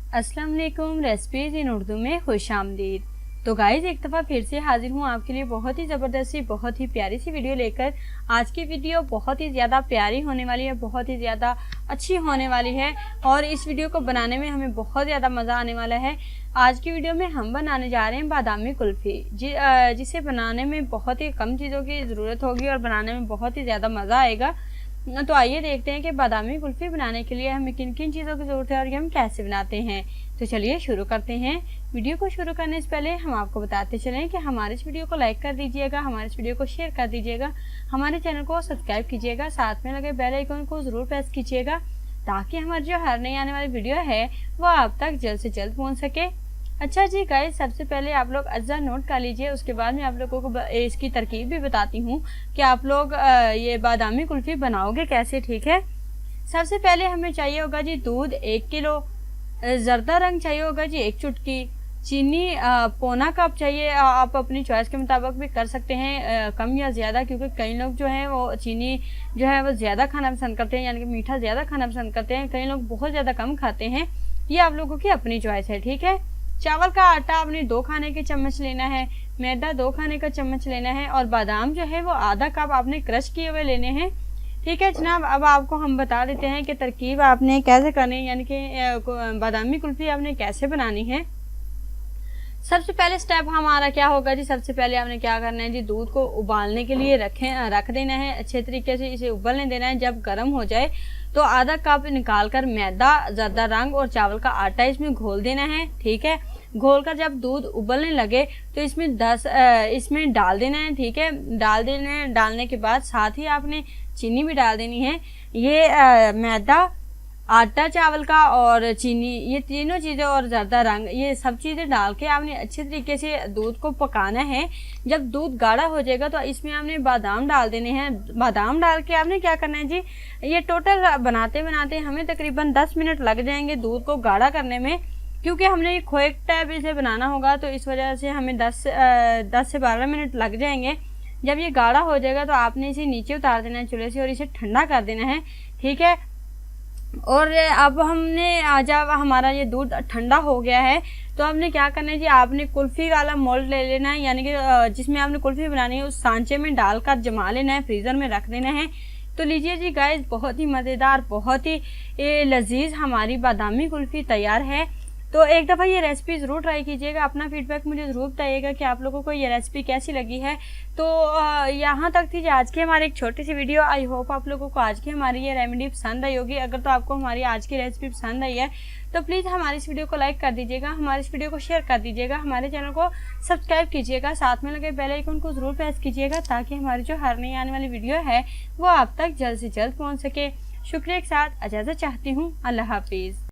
अस्सलाम वालेकुम। रेसिपीज इन उर्दू में खुश आमदीद। तो गाइज एक दफ़ा फिर से हाजिर हूँ आपके लिए बहुत ही ज़बरदस्त सी बहुत ही प्यारी सी वीडियो लेकर। आज की वीडियो बहुत ही ज़्यादा प्यारी होने वाली है, बहुत ही ज़्यादा अच्छी होने वाली है और इस वीडियो को बनाने में हमें बहुत ज़्यादा मज़ा आने वाला है। आज की वीडियो में हम बनाने जा रहे हैं बादामी कुल्फ़ी, जिसे बनाने में बहुत ही कम चीज़ों की ज़रूरत होगी और बनाने में बहुत ही ज़्यादा मज़ा आएगा। तो आइए देखते हैं कि बादामी कुल्फ़ी बनाने के लिए हमें किन किन चीज़ों की ज़रूरत है और ये हम कैसे बनाते हैं। तो चलिए शुरू करते हैं। वीडियो को शुरू करने से पहले हम आपको बताते चलें कि हमारे इस वीडियो को लाइक कर दीजिएगा, हमारे इस वीडियो को शेयर कर दीजिएगा, हमारे चैनल को सब्सक्राइब कीजिएगा, साथ में लगे बेल आइकन को ज़रूर प्रेस कीजिएगा ताकि हमारी जो हर नई आने वाली वीडियो है वो आप तक जल्द से जल्द पहुँच सके। अच्छा जी गाइस, सबसे पहले आप लोग अज्जा नोट कर लीजिए, उसके बाद मैं आप लोगों को इसकी तरकीब भी बताती हूँ कि आप लोग ये बादामी कुल्फ़ी बनाओगे कैसे। ठीक है, सबसे पहले हमें चाहिए होगा जी दूध 1 किलो, ज़र्दा रंग चाहिए होगा जी 1 चुटकी, चीनी पौना कप चाहिए। आप अपनी चॉइस के मुताबिक भी कर सकते हैं, कम या ज़्यादा, क्योंकि कई लोग जो हैं वो चीनी जो है वो ज़्यादा खाना पसंद करते हैं, यानी कि मीठा ज़्यादा खाना पसंद करते हैं, कई लोग बहुत ज़्यादा कम खाते हैं। ये आप लोगों की अपनी चॉइस है। ठीक है, चावल का आटा आपने 2 खाने के चम्मच लेना है, मैदा 2 खाने का चम्मच लेना है और बादाम जो है वो आधा कप आपने क्रश किए हुए लेने हैं। ठीक है जनाब, अब आपको हम बता देते हैं कि तरकीब आपने कैसे करनी है, यानी कि बादामी कुल्फ़ी आपने कैसे बनानी है। सबसे पहले स्टेप हमारा क्या होगा जी, सबसे पहले आपने क्या करना है जी, दूध को उबालने के लिए रख देना है, अच्छे तरीके से इसे उबलने देना है। जब गर्म हो जाए तो आधा कप निकाल कर मैदा, ज़र्दा रंग और चावल का आटा इसमें घोल देना है। ठीक है, घोल कर जब दूध उबलने लगे तो इसमें डाल देना है। ठीक है, डालने के बाद साथ ही आपने चीनी भी डाल देनी है। ये मैदा, आटा चावल का और चीनी, ये तीनों चीज़ें और ज़र्दा रंग, ये सब चीज़ें डाल के आपने अच्छे तरीके से दूध को पकाना है। जब दूध गाढ़ा हो जाएगा तो इसमें आपने बादाम डाल देने हैं। बादाम डाल के आपने क्या करना है जी, ये टोटल बनाते बनाते हमें तकरीबन 10 मिनट लग जाएंगे दूध को गाढ़ा करने में, क्योंकि हमने ये खोए टाइप इसे बनाना होगा तो इस वजह से हमें 10 से 12 मिनट लग जाएंगे। जब ये गाढ़ा हो जाएगा तो आपने इसे नीचे उतार देना है चूल्हे से और इसे ठंडा कर देना है। ठीक है, और अब जब हमारा ये दूध ठंडा हो गया है तो आपने क्या करना है जी, आपने कुल्फ़ी वाला मोल्ड ले लेना है, यानी कि जिसमें आपने कुल्फ़ी बनानी है उस सांचे में डालकर जमा लेना है, फ्रीज़र में रख देना है। तो लीजिए जी गाइस, बहुत ही मज़ेदार, बहुत ही लजीज हमारी बादामी कुल्फ़ी तैयार है। तो एक दफ़ा ये रेसिपी ज़रूर ट्राई कीजिएगा, अपना फीडबैक मुझे ज़रूर बताइएगा कि आप लोगों को ये रेसिपी कैसी लगी है। तो यहाँ तक थी आज की हमारी एक छोटी सी वीडियो। आई होप आप लोगों को आज की हमारी ये रेमेडी पसंद आई होगी। अगर तो आपको हमारी आज की रेसिपी पसंद आई है तो प्लीज़ हमारी इस वीडियो को लाइक कर दीजिएगा, हमारी इस वीडियो को शेयर कर दीजिएगा, हमारे चैनल को सब्सक्राइब कीजिएगा, साथ में लगे बेल आइकन को ज़रूर प्रेस कीजिएगा ताकि हमारी जो हर नई आने वाली वीडियो है वो आप तक जल्द से जल्द पहुँच सके। शुक्रिया के साथ इजाज़त चाहती हूँ। अल्लाह हाफिज़।